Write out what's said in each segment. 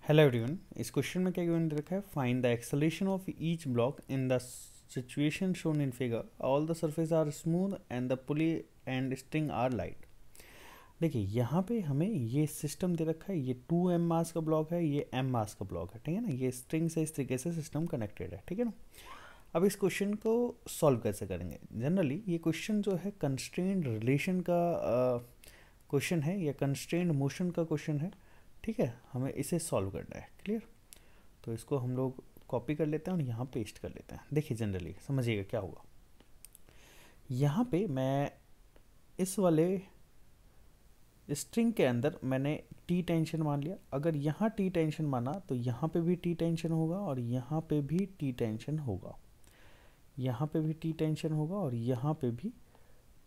Hello everyone. इस question में क्या गिवन दे रखा है, find the acceleration of each block in the situation shown in figure, all the surface are smooth and the pulley and string are light. देखिए यहाँ पे हमें ये सिस्टम दे रखा है, ये 2m मास का ब्लॉक है, ये m मास का ब्लॉक है, ठीक है ना। ये स्ट्रिंग से इस तरीके से सिस्टम कनेक्टेड है, ठीक है ना। अब इस क्वेश्चन को सॉल्व कैसे करेंगे। जनरली ये क्वेश्चन जो है कंस्ट्रेंट रिलेशन का क्वेश्चन है या कंस्ट्रेंट मोशन का क्वेश्चन है, ठीक है। हमें इसे सॉल्व करना है, क्लियर। तो इसको हम लोग कॉपी कर लेते हैं और यहाँ पेस्ट कर लेते हैं। देखिए जनरली समझिएगा क्या होगा। यहाँ पे मैं इस वाले स्ट्रिंग के अंदर मैंने टी टेंशन मान लिया। अगर यहाँ टी टेंशन माना तो यहाँ पे भी टी टेंशन होगा और यहाँ पे भी टी टेंशन होगा, यहाँ पे भी टी टेंशन होगा और यहाँ पे भी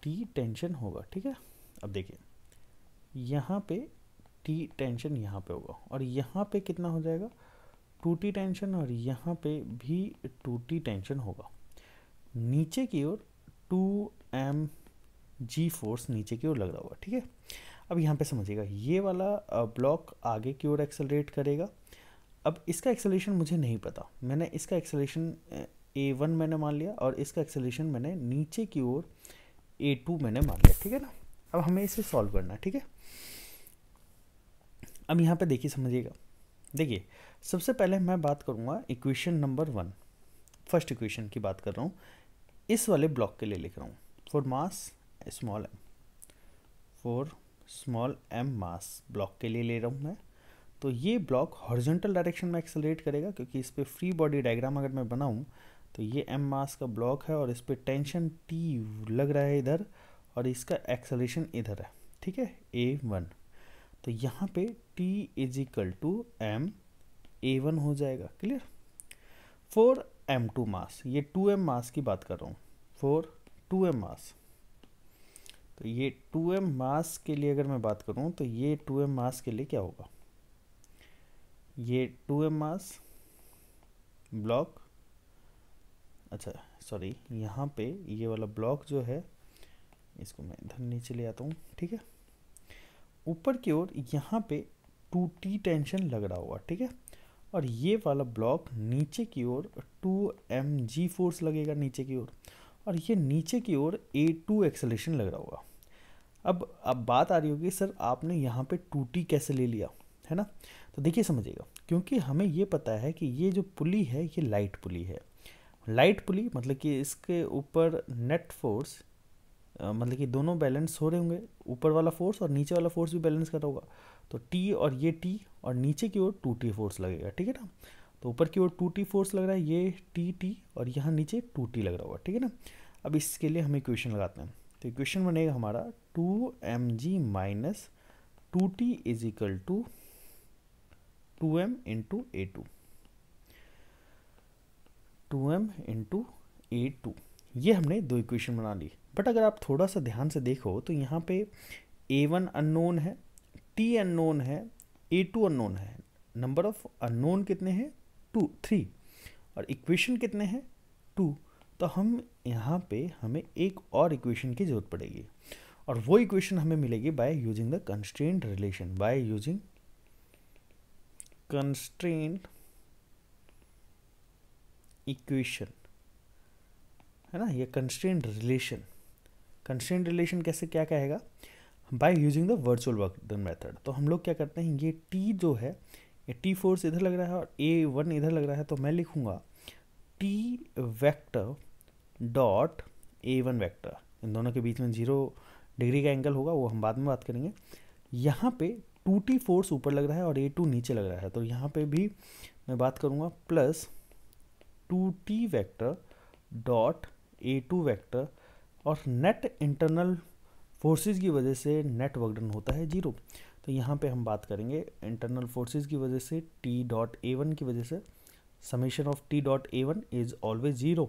टी टेंशन होगा, ठीक है। अब देखिए यहाँ पे टी टेंशन यहाँ पे होगा और यहाँ पे कितना हो जाएगा, 2t टेंशन, और यहाँ पे भी 2t टेंशन होगा। नीचे की ओर 2mg फोर्स नीचे की ओर लग रहा होगा, ठीक है। अब यहाँ पे समझिएगा ये वाला ब्लॉक आगे की ओर एक्सेलरेट करेगा। अब इसका एक्सेलरेशन मुझे नहीं पता, मैंने इसका एक्सेलरेशन a1 मैंने मान लिया और इसका एक्सेलरेशन मैंने नीचे की ओर a2 मैंने मान लिया, ठीक है ना। अब हमें इसे सॉल्व करना है, ठीक है। अब यहाँ पे देखिए समझिएगा, देखिए सबसे पहले मैं बात करूँगा इक्वेशन नंबर 1, फर्स्ट इक्वेशन की बात कर रहा हूँ। इस वाले ब्लॉक के लिए लिख रहा हूँ for mass small m, for small m mass block के लिए ले रहा हूँ मैं। तो ये ब्लॉक हॉरिजॉन्टल डायरेक्शन में एक्सेलरेट करेगा क्योंकि इस पर फ्री बॉडी डायग्राम अगर मैं बनाऊँ तो ये m मास का ब्लॉक है और इस पर टेंशन T लग रहा है इधर और इसका एक्सेलरेशन इधर है, ठीक है, a1। तो यहाँ पे T is equal to M a1 हो जाएगा, क्लियर। फॉर m2 मास, ये 2m मास की बात कर रहा हूँ, फॉर 2m मास। तो ये 2m मास के लिए अगर मैं बात करूँ तो ये 2m मास के लिए क्या होगा, ये 2m मास ब्लॉक, अच्छा सॉरी, यहाँ पे ये वाला ब्लॉक जो है इसको मैं इधर नीचे ले आता हूँ, ठीक है। ऊपर की ओर यहाँ पे 2t टेंशन लग रहा होगा, ठीक है। और ये वाला ब्लॉक नीचे की ओर 2mg फोर्स लगेगा नीचे की ओर, और ये नीचे की ओर a2 एक्सेलरेशन लग रहा होगा। अब बात आ रही होगी सर आपने यहाँ पे 2t कैसे ले लिया, है ना। तो देखिए समझिएगा, क्योंकि हमें ये पता है कि ये जो पुली है ये लाइट पुली है। लाइट पुली मतलब कि इसके ऊपर नेट फोर्स मतलब कि दोनों बैलेंस हो रहे होंगे, ऊपर वाला फोर्स और नीचे वाला फोर्स भी बैलेंस कर रहा होगा। तो टी और ये टी और नीचे की ओर 2t फोर्स लगेगा, ठीक है ना। तो ऊपर की ओर 2t फोर्स लग रहा है, ये टी और यहाँ नीचे 2t लग रहा होगा, ठीक है ना। अब इसके लिए हम इक्वेशन लगाते हैं। तो इक्वेशन बनेगा हमारा 2mg minus 2t is equal to 2m into a2, 2m into a2। ये हमने दो इक्वेशन बना ली। बट अगर आप थोड़ा सा ध्यान से देखो तो यहाँ पे a1 अननोन है, t अननोन है, a2 अननोन है। नंबर ऑफ अननोन कितने हैं, 3, और इक्वेशन कितने हैं, 2। तो हम यहाँ पे हमें एक और इक्वेशन की जरूरत पड़ेगी, और वो इक्वेशन हमें मिलेगी by using the constraint relation, by using constraint equation, है ना। ये कंस्ट्रेंट रिलेशन, कंस्ट्रेंट रिलेशन कैसे क्या कहेगा, by using the virtual work done method. तो हम लोग क्या करते हैं, ये टी जो है, ये टी फोर्स इधर लग रहा है और a1 इधर लग रहा है, तो मैं लिखूंगा T vector dot a1 vector. इन दोनों के बीच में 0 डिग्री का एंगल होगा, वो हम बाद में बात करेंगे। यहाँ पे 2t फोर्स ऊपर लग रहा है और a2 नीचे लग रहा है, तो यहाँ पे भी मैं बात करूँगा plus 2t vector dot a2 vector, और नेट इंटरनल फोर्सेस की वजह से नेट वर्क डन होता है 0। तो यहाँ पे हम बात करेंगे इंटरनल फोर्सेस की वजह से t डॉट a1 की वजह से summation of t dot a1 is always 0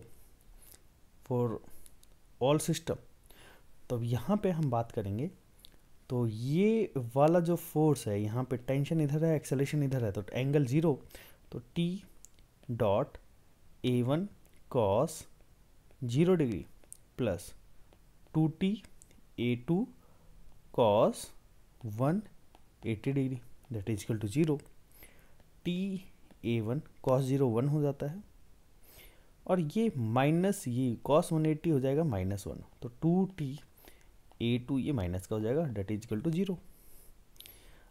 for all system. तो अब यहाँ पे हम बात करेंगे, तो ये वाला जो फोर्स है, यहाँ पे टेंशन इधर है, एक्सेलरेशन इधर है, तो एंगल 0, तो t dot a1 cos 0 degree plus 2t a2 cos 180 degree that is equal to 0। TA1 cos 0 1 हो जाता है, और ये माइनस ये cos 180 हो जाएगा -1, तो 2TA2 ये माइनस का हो जाएगा, डेट इज इक्वल टू 0।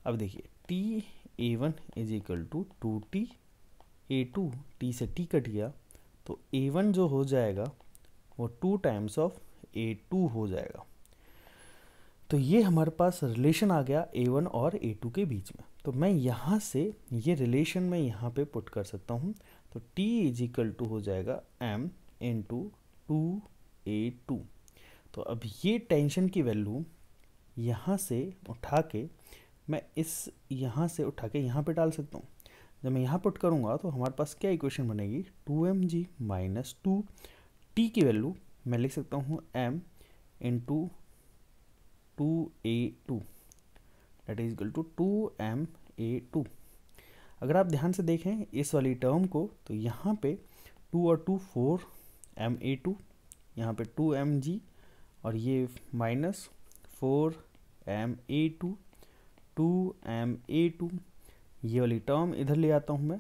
अब देखिए TA1 is equal to 2TA2, T से टी कट गया, तो A1 जो हो जाएगा वो 2 टाइम्स ऑफ A2 हो जाएगा। तो ये हमारे पास रिलेशन आ गया A1 और A2 के बीच में। तो मैं यहाँ से ये रिलेशन मैं यहाँ पे पुट कर सकता हूँ। तो T इज इक्वल टू हो जाएगा M इंटू 2A2। तो अब ये टेंशन की वैल्यू यहाँ से उठा के मैं इस यहाँ से उठा के यहाँ पे डाल सकता हूँ। जब मैं यहाँ पुट करूँगा तो हमारे पास क्या इक्वेशन बनेगी, 2mg माइनस 2 T की वैल्यू मैं लिख सकता हूँ M into 2A2 that is equal to 2mA2। अगर आप ध्यान से देखें इस वाली टर्म को, तो यहाँ पे 2 और 2 4mA2, यहाँ पे 2mg और ये माइनस 4mA2 2mA2, ये वाली टर्म इधर ले आता हूँ मैं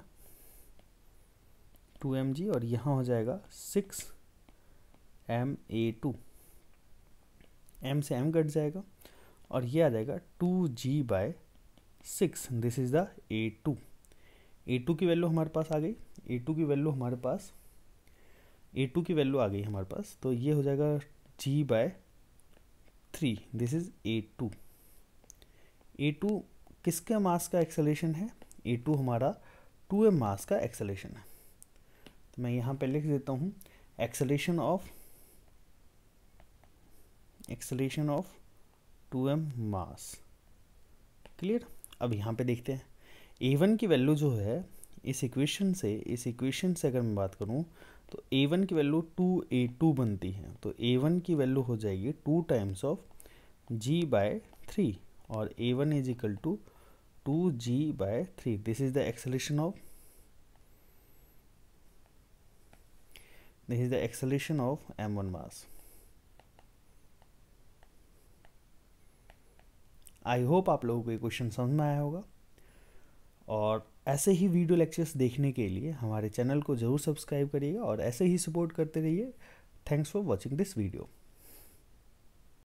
2mg, और यहाँ हो जाएगा 6mA2, m से m कट जाएगा और ये आ जाएगा 2g/6। This is the A2। A2 की वैल्यू हमारे पास आ गई, A2 की वैल्यू हमारे पास A2 की वैल्यू आ गई हमारे पास, तो ये हो जाएगा g/3। This is A2। A2 किसके मास का एक्सेलरेशन है, A2 हमारा 2m मास का एक्सेलरेशन है। तो मैं यहाँ पे लिख देता हूँ acceleration of 2m mass. Clear. अब यहाँ पे देखते हैं A1 की वैल्यू जो है इस इक्वेशन से अगर मैं बात करूँ तो A1 की वैल्यू 2A2 बनती है। तो A1 की वैल्यू हो जाएगी 2 टाइम्स ऑफ g/3, और A1 is equal to 2g/3। This is the acceleration of M1 mass. I hope आप लोगों को ये क्वेश्चन समझ में आया होगा, और ऐसे ही वीडियो लेक्चर्स देखने के लिए हमारे चैनल को ज़रूर सब्सक्राइब करिएगा और ऐसे ही सपोर्ट करते रहिए। Thanks for watching this video.